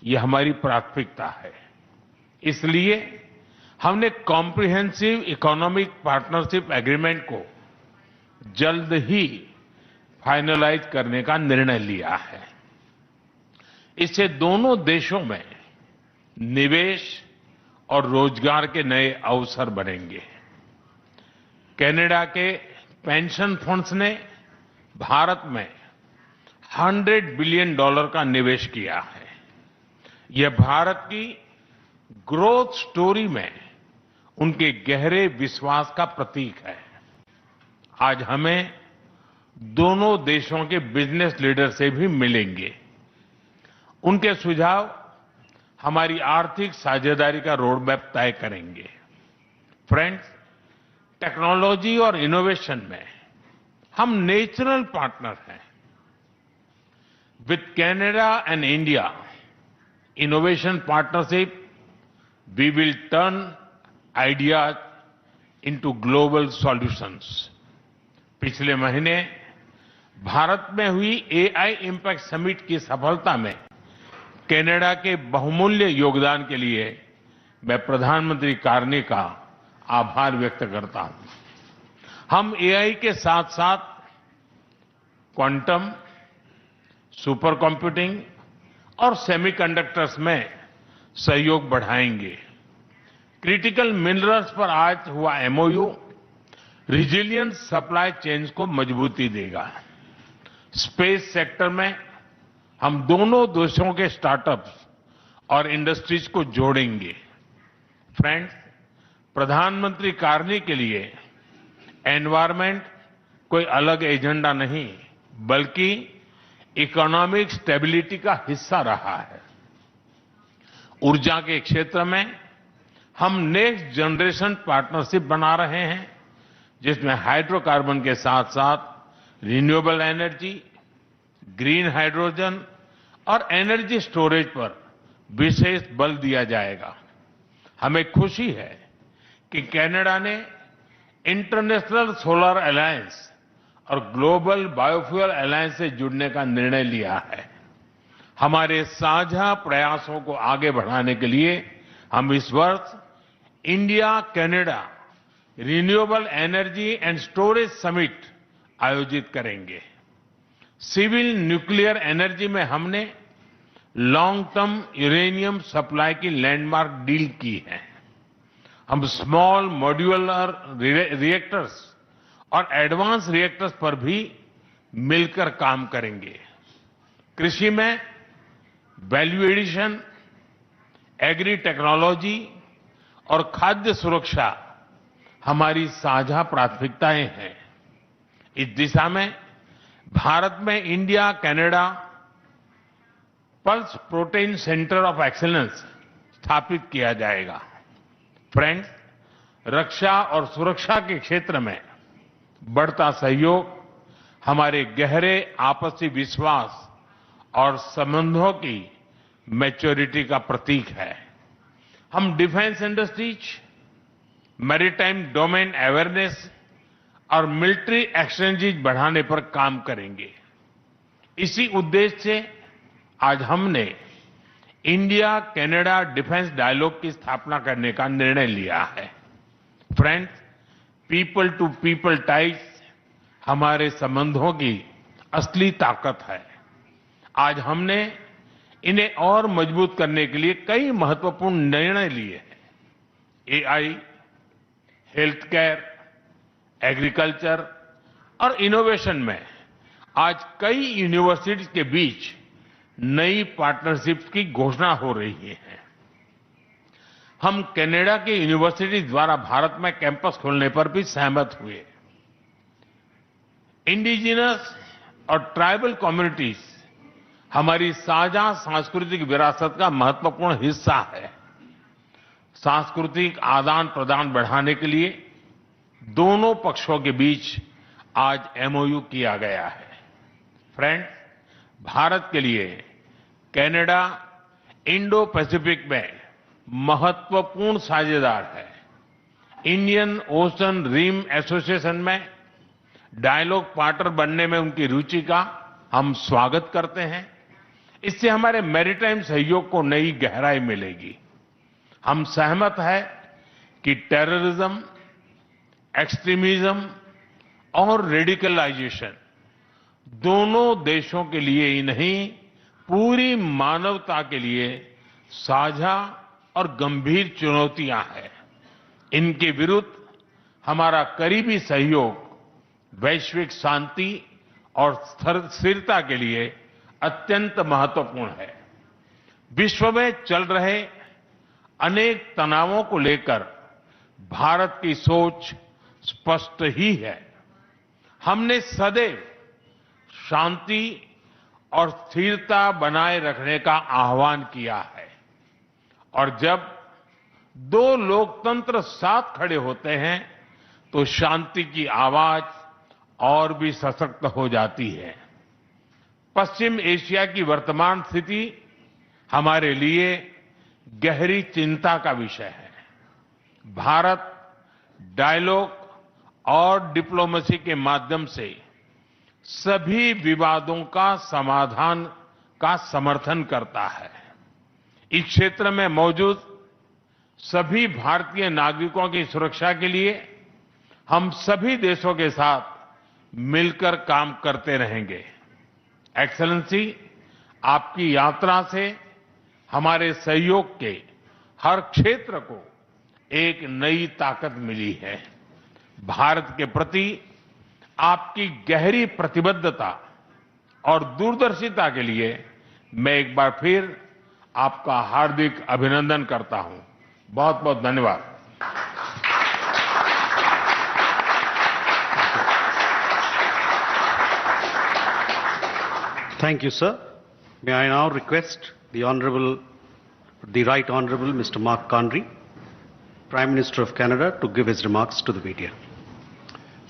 ये हमारी प्राथमिकता है। इसलिए हमने कॉम्प्रिहेंसिव इकोनॉमिक पार्टनरशिप एग्रीमेंट को जल्द ही फाइनलाइज करने का निर्णय लिया है। इससे दोनों देशों में निवेश और रोजगार के नए अवसर बनेंगे। कनाडा के पेंशन फंड्स ने भारत में $100 बिलियन का निवेश किया है। यह भारत की ग्रोथ स्टोरी में उनके गहरे विश्वास का प्रतीक है। आज हमें दोनों देशों के बिजनेस लीडर से भी मिलेंगे। उनके सुझाव हमारी आर्थिक साझेदारी का रोड मैप तय करेंगे। फ्रेंड्स, टेक्नोलॉजी और इनोवेशन में हम नेचुरल पार्टनर हैं। With Canada and India innovation partnership, we will turn ideas into global solutions. पिछले महीने भारत में हुई एआई इम्पैक्ट समिट की सफलता में कनाडा के बहुमूल्य योगदान के लिए मैं प्रधानमंत्री कार्नी का आभार व्यक्त करता हूं। हम एआई के साथ साथ क्वांटम, सुपर कंप्यूटिंग और सेमीकंडक्टर्स में सहयोग बढ़ाएंगे। क्रिटिकल मिनरल्स पर आज हुआ एमओयू रिजिलियंट सप्लाई चेन्स को मजबूती देगा। स्पेस सेक्टर में हम दोनों देशों के स्टार्टअप्स और इंडस्ट्रीज को जोड़ेंगे। फ्रेंड्स, प्रधानमंत्री कार्नी के लिए एनवायरमेंट कोई अलग एजेंडा नहीं, बल्कि इकोनॉमिक स्टेबिलिटी का हिस्सा रहा है। ऊर्जा के क्षेत्र में हम नेक्स्ट जनरेशन पार्टनरशिप बना रहे हैं, जिसमें हाइड्रोकार्बन के साथ साथ रिन्यूएबल एनर्जी, ग्रीन हाइड्रोजन और एनर्जी स्टोरेज पर विशेष बल दिया जाएगा। हमें खुशी है कि कनाडा ने इंटरनेशनल सोलर अलायंस और ग्लोबल बायोफ्यूल अलायंस से जुड़ने का निर्णय लिया है। हमारे साझा प्रयासों को आगे बढ़ाने के लिए हम इस वर्ष India Canada renewable energy and storage summit आयोजित करेंगे। सिविल न्यूक्लियर एनर्जी में हमने लॉन्ग टर्म यूरेनियम सप्लाई की लैंडमार्क डील की है। हम स्मॉल मॉड्यूलर रिएक्टर्स और एडवांस रिएक्टर्स पर भी मिलकर काम करेंगे। कृषि में वैल्यू एडिशन, एग्री टेक्नोलॉजी और खाद्य सुरक्षा हमारी साझा प्राथमिकताएं हैं। इस दिशा में भारत में India Canada pulse protein centre of excellence स्थापित किया जाएगा। फ्रेंड्स, रक्षा और सुरक्षा के क्षेत्र में बढ़ता सहयोग हमारे गहरे आपसी विश्वास और संबंधों की मैच्योरिटी का प्रतीक है। हम defence industries, maritime domain awareness और मिलिट्री एक्सचेंजेज बढ़ाने पर काम करेंगे। इसी उद्देश्य से आज हमने इंडिया कनाडा डिफेंस डायलॉग की स्थापना करने का निर्णय लिया है। Friends, people to people ties हमारे संबंधों की असली ताकत है। आज हमने इन्हें और मजबूत करने के लिए कई महत्वपूर्ण निर्णय लिए हैं। एआई, हेल्थ केयर, एग्रीकल्चर और इनोवेशन में आज कई यूनिवर्सिटीज के बीच नई पार्टनरशिप्स की घोषणा हो रही है। हम कनाडा की यूनिवर्सिटी द्वारा भारत में कैंपस खोलने पर भी सहमत हुए। इंडिजिनस और ट्राइबल कम्युनिटीज हमारी साझा सांस्कृतिक विरासत का महत्वपूर्ण हिस्सा है। सांस्कृतिक आदान प्रदान बढ़ाने के लिए दोनों पक्षों के बीच आज एमओयू किया गया है। फ्रेंड्स, भारत के लिए कनाडा इंडो पैसिफिक में महत्वपूर्ण साझेदार है। इंडियन ओशन रिम एसोसिएशन में डायलॉग पार्टनर बनने में उनकी रुचि का हम स्वागत करते हैं। इससे हमारे मैरीटाइम सहयोग को नई गहराई मिलेगी। हम सहमत हैं कि टेररिज्म, एक्सट्रीमिज्म और रेडिकलाइजेशन दोनों देशों के लिए ही नहीं, पूरी मानवता के लिए साझा और गंभीर चुनौतियां हैं। इनके विरुद्ध हमारा करीबी सहयोग वैश्विक शांति और स्थिरता के लिए अत्यंत महत्वपूर्ण है। विश्व में चल रहे अनेक तनावों को लेकर भारत की सोच स्पष्ट ही है। हमने सदैव शांति और स्थिरता बनाए रखने का आह्वान किया है और जब दो लोकतंत्र साथ खड़े होते हैं तो शांति की आवाज और भी सशक्त हो जाती है। पश्चिम एशिया की वर्तमान स्थिति हमारे लिए गहरी चिंता का विषय है। भारत डायलॉग और डिप्लोमेसी के माध्यम से सभी विवादों का समाधान का समर्थन करता है। इस क्षेत्र में मौजूद सभी भारतीय नागरिकों की सुरक्षा के लिए हम सभी देशों के साथ मिलकर काम करते रहेंगे। एक्सेलेंसी, आपकी यात्रा से हमारे सहयोग के हर क्षेत्र को एक नई ताकत मिली है। भारत के प्रति आपकी गहरी प्रतिबद्धता और दूरदर्शिता के लिए मैं एक बार फिर आपका हार्दिक अभिनंदन करता हूं। बहुत बहुत धन्यवाद। Thank you, sir. May I now request the Right Honourable Mr. Mark Carney, Prime Minister of Canada, to give his remarks to the media.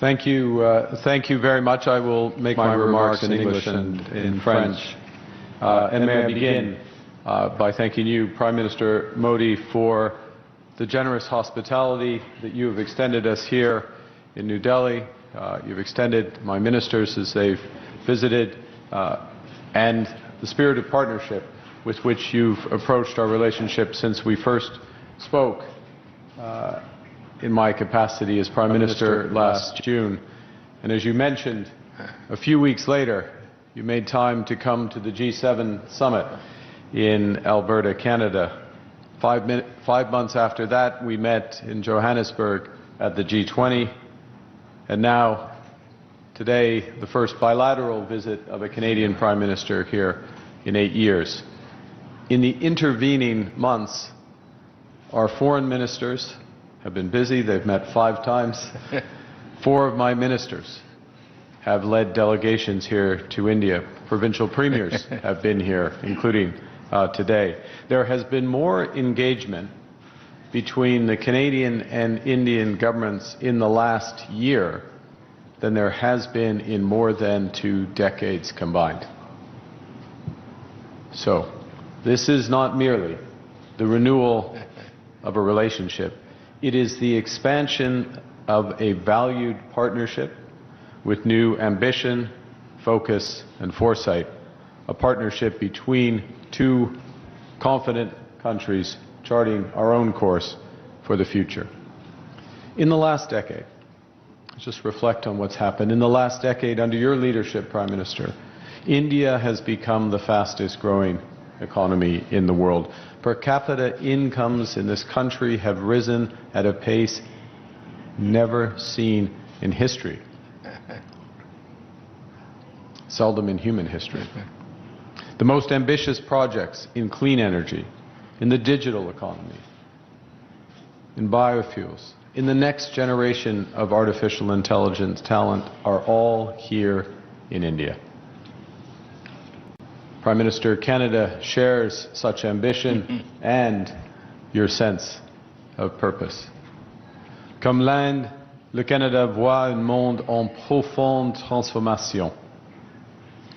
Thank you very much. I will make my remarks in English and in French. And may I begin by thanking you, Prime Minister Modi, for the generous hospitality that you have extended us here in New Delhi. You've extended my ministers as they've visited, and the spirit of partnership with which you've approached our relationship since we first spoke in my capacity as Prime Minister last June. And as you mentioned, a few weeks later, you made time to come to the G7 summit in Alberta, Canada. 5 months after that, we met in Johannesburg at the G20. And now, today, the first bilateral visit of a Canadian Prime Minister here in 8 years. In the intervening months, our foreign ministers have been busy. They've met 5 times. 4 of my ministers have led delegations here to India. Provincial premiers have been here, including today. There has been more engagement between the Canadian and Indian governments in the last year than there has been in more than 2 decades combined. So, this is not merely the renewal of a relationship. It is the expansion of a valued partnership with new ambition, focus, and foresight. A partnership between 2 confident countries charting our own course for the future. In the last decade, let's just reflect on what's happened. In the last decade, under your leadership, Prime Minister, India has become the fastest growing economy in the world. Per capita incomes in this country have risen at a pace never seen in history. Seldom in human history. The most ambitious projects in clean energy, in the digital economy, in biofuels, in the next generation of artificial intelligence talent are all here in India. Prime Minister, Canada shares such ambition and your sense of purpose. Comme l'Inde, le Canada voit un monde en profonde transformation.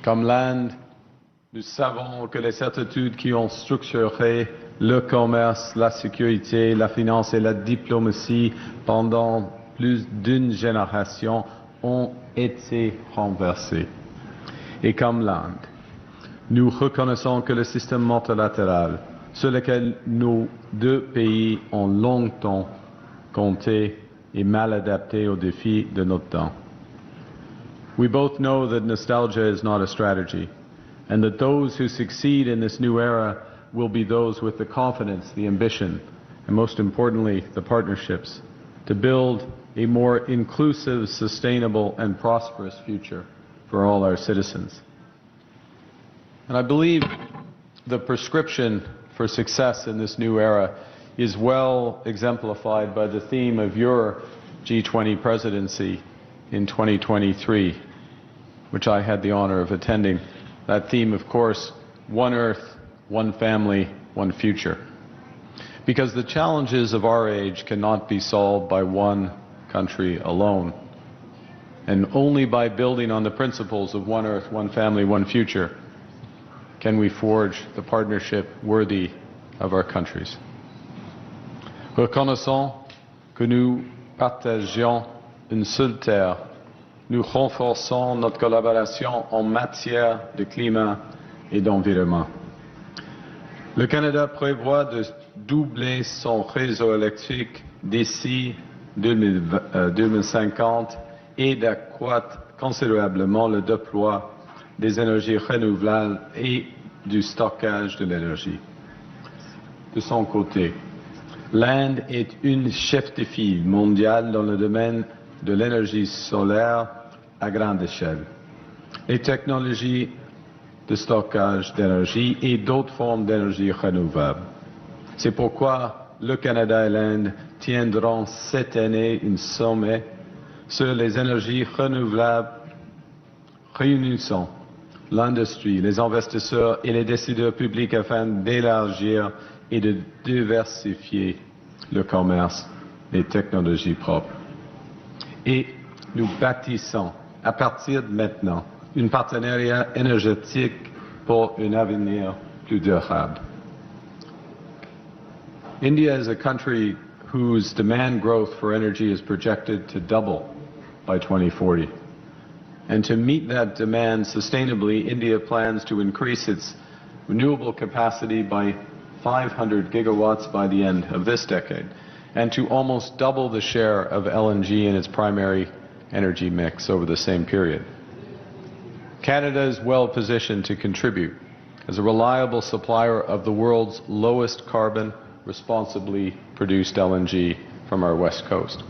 Comme l'Inde, nous savons que les certitudes qui ont structuré le commerce, la sécurité, la finance et la diplomatie pendant plus d'une génération ont été renversées. Et comme l'Inde, Nous reconnaissons que le système multilatéral, sur lequel nos deux pays ont longtemps compté, est mal adapté aux défis de notre temps. We both know that nostalgia is not a strategy, and that those who succeed in this new era will be those with the confidence, the ambition, and most importantly, the partnerships to build a more inclusive, sustainable, and prosperous future for all our citizens. And I believe the prescription for success in this new era is well exemplified by the theme of your G20 presidency in 2023, which I had the honor of attending. That theme, of course, one Earth, one family, one future. Because the challenges of our age cannot be solved by one country alone. And only by building on the principles of one Earth, one family, one future can we forge the partnership worthy of our countries. Reconnaissons que nous partageons une seule terre. Nous renforçons notre collaboration en matière de climat et d'environnement. Le Canada prévoit de doubler son réseau électrique d'ici 2050 et d'accroître considérablement le déploiement des énergies renouvelables et du stockage de l'énergie. De son côté, l'Inde est une chef de file mondiale dans le domaine de l'énergie solaire à grande échelle. Les technologies de stockage d'énergie et d'autres formes d'énergie renouvelable. C'est pourquoi le Canada et l'Inde tiendront cette année un sommet sur les énergies renouvelables réunissant l'industrie, les investisseurs et les décideurs publics afin d'élargir et de diversifier le commerce des technologies propres. Et nous bâtissons à partir de maintenant un partenariat énergétique pour un avenir plus durable. India is a country whose demand growth for energy is projected to double by 2040. And to meet that demand sustainably, India plans to increase its renewable capacity by 500 gigawatts by the end of this decade, and to almost double the share of LNG in its primary energy mix over the same period. Canada is well positioned to contribute as a reliable supplier of the world's lowest carbon, responsibly produced LNG from our west coast.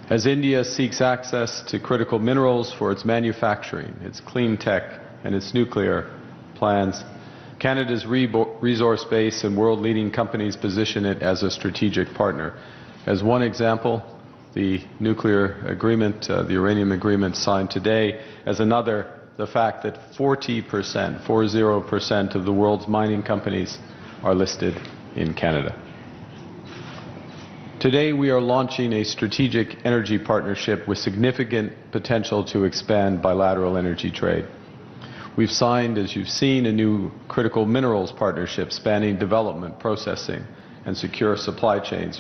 As India seeks access to critical minerals for its manufacturing, its clean tech, and its nuclear plans, Canada's resource base and world-leading companies position it as a strategic partner. As one example, the nuclear agreement, the uranium agreement signed today. As another, the fact that 40% of the world's mining companies are listed in Canada. Today we are launching a strategic energy partnership with significant potential to expand bilateral energy trade. We've signed, as you've seen, a new critical minerals partnership spanning development, processing, and secure supply chains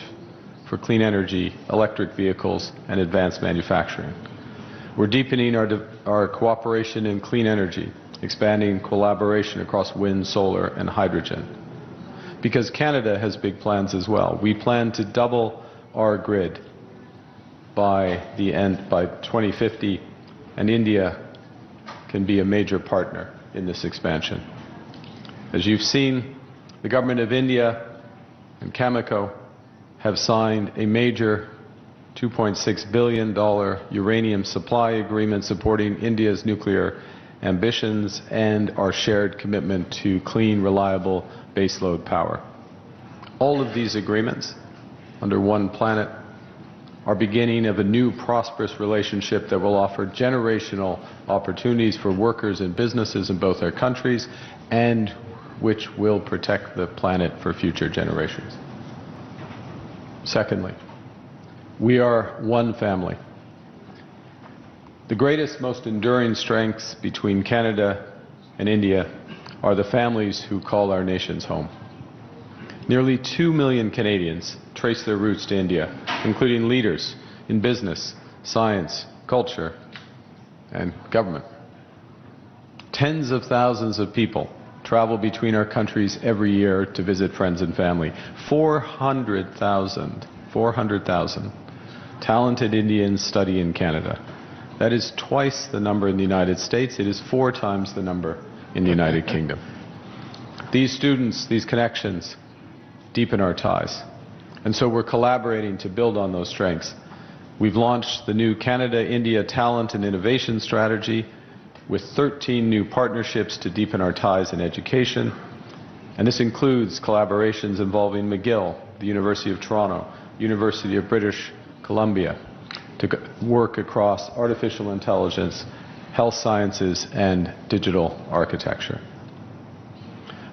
for clean energy, electric vehicles, and advanced manufacturing. We're deepening our cooperation in clean energy, expanding collaboration across wind, solar, and hydrogen. Because Canada has big plans as well. We plan to double our grid by 2050, and India can be a major partner in this expansion. As you've seen, the government of India and Cameco have signed a major $2.6 billion uranium supply agreement supporting India's nuclear ambitions and our shared commitment to clean, reliable baseload power. All of these agreements, under one planet, are beginning of a new prosperous relationship that will offer generational opportunities for workers and businesses in both our countries, and which will protect the planet for future generations. Secondly, we are one family. The greatest, most enduring strengths between Canada and India are the families who call our nations home. Nearly 2 million Canadians trace their roots to India, including leaders in business, science, culture, and government. Tens of thousands of people travel between our countries every year to visit friends and family. 400,000 talented Indians study in Canada. That is twice the number in the United States. It is 4 times the number in the United Kingdom. These students, these connections, deepen our ties. And so we're collaborating to build on those strengths. We've launched the new Canada-India Talent and Innovation Strategy with 13 new partnerships to deepen our ties in education. And this includes collaborations involving McGill, the University of Toronto, University of British Columbia, to work across artificial intelligence, health sciences, and digital architecture.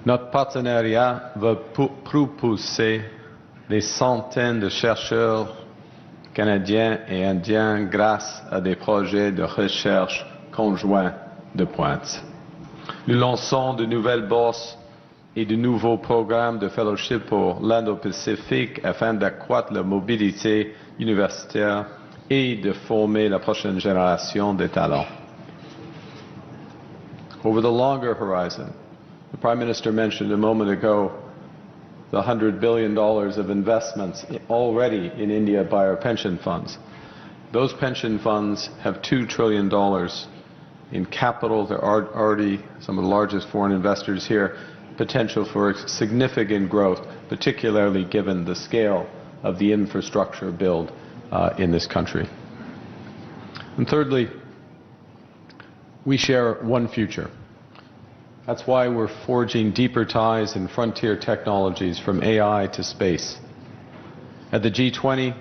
Notre partenariat va propulser des centaines de chercheurs canadiens et indiens grâce à des projets de recherche conjoints de pointe. Nous lançons de nouvelles bourses et de nouveaux programmes de fellowship pour l'Indo-Pacifique afin d'accroître la mobilité universitaire et de former la prochaine génération de talents. Over the longer horizon, the Prime Minister mentioned a moment ago the $100 billion of investments already in India by our pension funds. Those pension funds have $2 trillion in capital. There are already some of the largest foreign investors here. Potential for significant growth, particularly given the scale of the infrastructure build in this country. And thirdly, we share one future. That's why we're forging deeper ties in frontier technologies from AI to space. At the G20,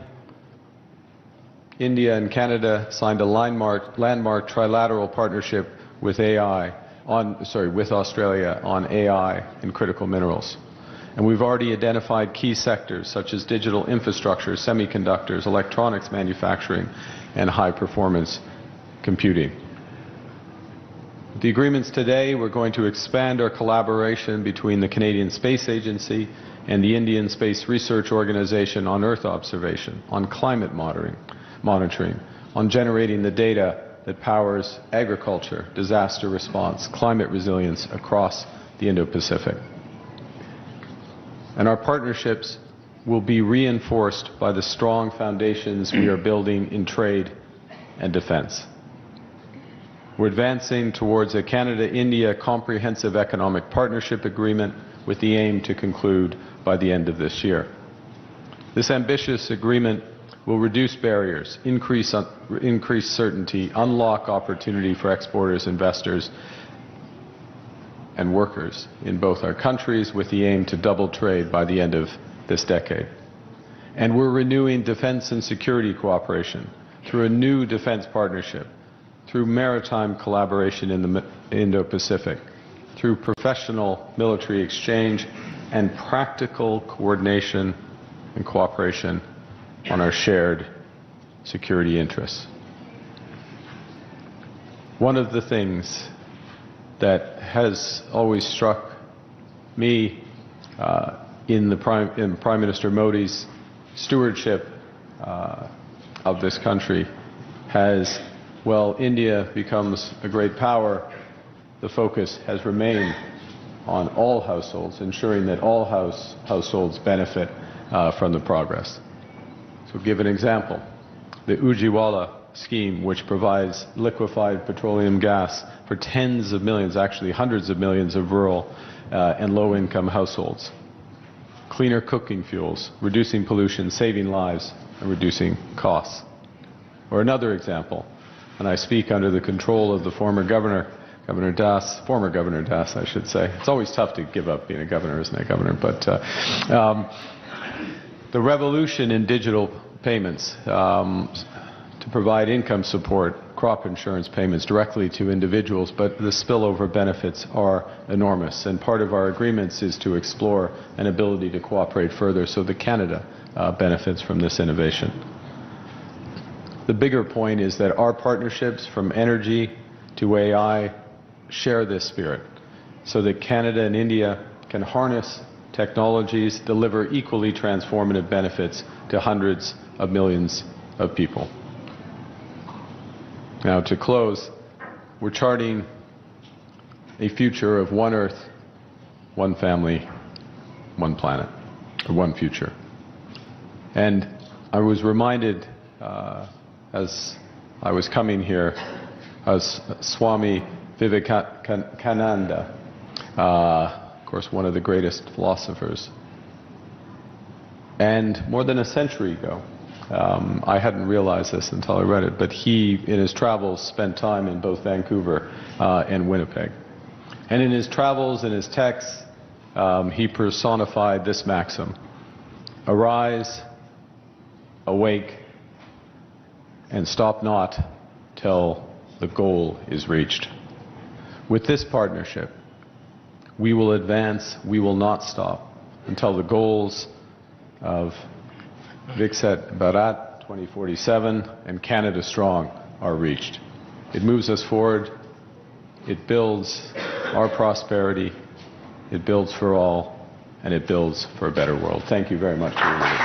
India and Canada signed a landmark trilateral partnership with with Australia on AI and critical minerals. And we've already identified key sectors such as digital infrastructure, semiconductors, electronics manufacturing, and high-performance computing. With the agreements today, we're going to expand our collaboration between the Canadian Space Agency and the Indian Space Research Organization on Earth observation, on climate monitoring, on generating the data that powers agriculture, disaster response, climate resilience across the Indo-Pacific. And our partnerships will be reinforced by the strong foundations we are building in trade and defense. We're advancing towards a Canada-India Comprehensive Economic Partnership Agreement with the aim to conclude by the end of this year. This ambitious agreement will reduce barriers, increase certainty, unlock opportunity for exporters, investors, and workers in both our countries with the aim to double trade by the end of this decade. And we're renewing defense and security cooperation through a new defense partnership, through maritime collaboration in the Indo-Pacific, through professional military exchange, and practical coordination and cooperation on our shared security interests. One of the things that has always struck me in Prime Minister Modi's stewardship of this country has, well, India becomes a great power, the focus has remained on all households, ensuring that all households benefit from the progress. So give an example. The Ujjiwala scheme, which provides liquefied petroleum gas for tens of millions, actually hundreds of millions of rural and low-income households. Cleaner cooking fuels, reducing pollution, saving lives, and reducing costs. Or another example, and I speak under the control of the former Governor Das, I should say. It's always tough to give up being a governor, isn't it, Governor? But the revolution in digital payments to provide income support, crop insurance payments directly to individuals, but the spillover benefits are enormous. And part of our agreements is to explore an ability to cooperate further so that Canada benefits from this innovation. The bigger point is that our partnerships from energy to AI share this spirit so that Canada and India can harness technologies, deliver equally transformative benefits to hundreds of millions of people. Now, to close, we're charting a future of one Earth, one family, one planet, or one future. And I was reminded as I was coming here, as Swami Vivekananda, of course one of the greatest philosophers. And more than a century ago, I hadn't realized this until I read it, but he, in his travels, spent time in both Vancouver and Winnipeg. And in his travels, in his texts, he personified this maxim: arise, awake, and stop not till the goal is reached. With this partnership, we will advance, we will not stop until the goals of Viksit Bharat 2047 and Canada Strong are reached. It moves us forward, it builds our prosperity, it builds for all, and it builds for a better world. Thank you very much for your listening.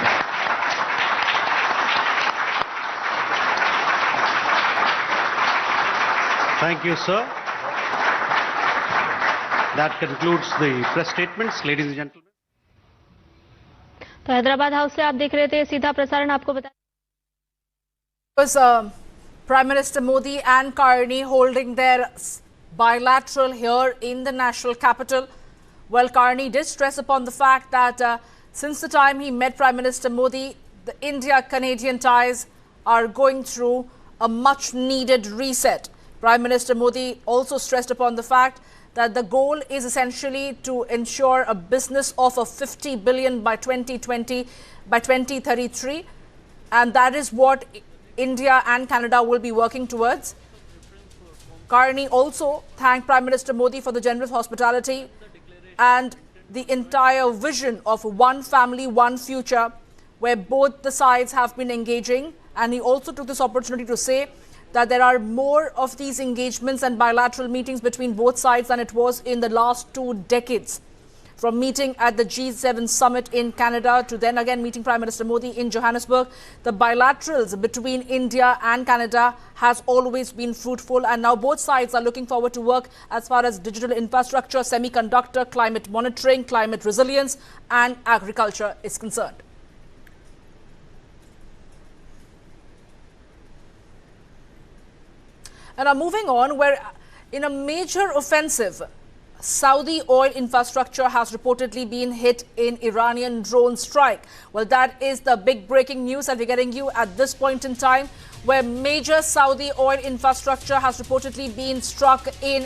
Thank you, sir. That concludes the press statements, ladies and gentlemen. तो Hyderabad house से आप देख रहे थे सीधा प्रसारण। आपको बता was Prime Minister Modi and Carney holding their bilateral here in the national capital. Well, Carney did stress upon the fact that since the time he met Prime Minister Modi, the India-Canadian ties are going through a much-needed reset. Prime Minister Modi also stressed upon the fact that the goal is essentially to ensure a business of $50 billion by 2033, and that is what India and Canada will be working towards. Carney also thanked Prime Minister Modi for the generous hospitality and the entire vision of one family, one future, where both the sides have been engaging. And he also took this opportunity to say that there are more of these engagements and bilateral meetings between both sides than it was in the last 2 decades. From meeting at the G7 summit in Canada to then again meeting Prime Minister Modi in Johannesburg, the bilaterals between India and Canada has always been fruitful, and now both sides are looking forward to work as far as digital infrastructure, semiconductor, climate monitoring, climate resilience and agriculture is concerned. And now moving on, where in a major offensive, Saudi oil infrastructure has reportedly been hit in Iranian drone strike. Well, that is the big breaking news that we're getting you at this point in time, where major Saudi oil infrastructure has reportedly been struck in